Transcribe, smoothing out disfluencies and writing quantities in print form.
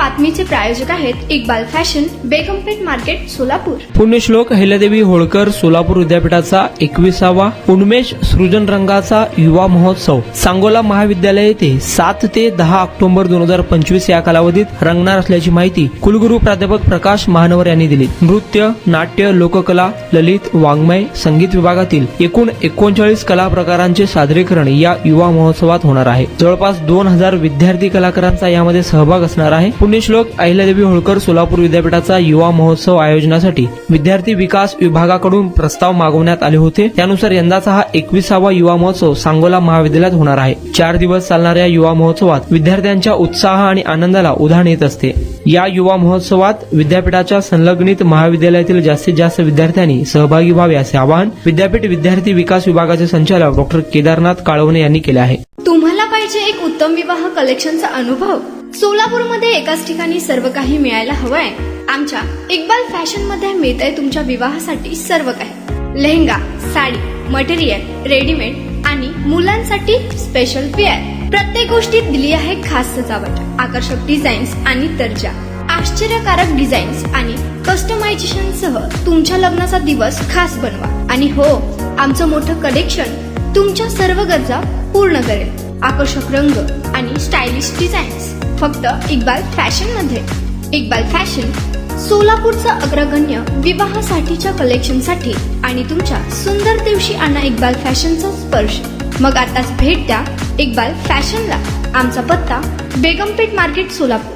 बातमीचे प्रायोजक आहेत Iqbal fashion, बेगमपेठ market, Solapur. पुण्यश्लोक अहिल्यादेवी होळकर सोलापूर विद्यापीठाचा 21वा उन्मेष सृजन रंगाचा युवा महोत्सव सांगोला महाविद्यालय येथे 7 ते 10 ऑक्टोबर 2025 या कालावधीत रंगणार असल्याची माहिती कुलगुरू प्राध्यापक प्रकाश महानवर यांनी दिली. नृत्य, नाट्य, लोककला, ललित, वाङ्मय, संगीत विभागातील एकूण 39 कला प्रकारांचे सादरीकरण या युवा महोत्सवात होणार आहे. जवळपास 2000 विद्यार्थी कलाकारांचा यामध्ये सहभाग असणार आहे. पुण्यश्लोक अहिल्यादेवी होळकर सोलापूर विद्यापीठाचा युवा महोत्सव आयोजनासाठी विद्यार्थी विकास विभागाकडून प्रस्ताव मागवण्यात आले होते. त्यानुसार यंदाचा हा 21वा युवा महोत्सव सांगोला महाविद्यालयात होणार आहे. 4 दिवस चालणाऱ्या युवा महोत्सवात विद्यार्थ्यांच्या उत्साह आणि आनंदाला उधाण येत असते. या युवा महोत्सवात विद्यापीठाच्या संलग्नित महाविद्यालयातील जास्तीत जास्त विद्यार्थ्यांनी सहभागी व्हावे असे आवाहन विद्यापीठ विद्यार्थी विकास विभागाचे संचालक डॉ. केदारनाथ काळवणे यांनी केले आहे. तुम्हाला पाहिजे एक उत्तम विवाह कलेक्शनचा अनुभव? सोलापूरमध्ये एकाच ठिकाणी सर्व काही मिळायला हवंय. आमच्या इक्बाल फॅशन मध्ये मिळतंय तुमच्या विवाहासाठी सर्व काही. लेहंगा, साडी, मटेरियल, रेडीमेड आणि मुलांसाठी स्पेशल वेअर. प्रत्येक गोष्टीत दिली आहे खास सजावट, आकर्षक डिझाईन्स आणि दर्जा, आश्चर्यकारक डिझाईन्स आणि कस्टमायझेशन सह तुमच्या लग्नाचा दिवस खास बनवा. आणि हो, आमचं मोठं कलेक्शन तुमच्या सर्व गरजा पूर्ण करेल. आकर्षक रंग आणि स्टायलिश डिझाईन्स फक्त इक्बाल फॅशन मध्ये. इक्बाल फॅशन सोलापूरचा अग्रगण्य विवाहासाठीच्या कलेक्शनसाठी आणि तुमच्या सुंदर दिवशी आणा इक्बाल फॅशनचा स्पर्श. मग आताच भेट द्या इक्बाल फॅशनला. आमचा पत्ता बेगमपेठ मार्केट, सोलापूर.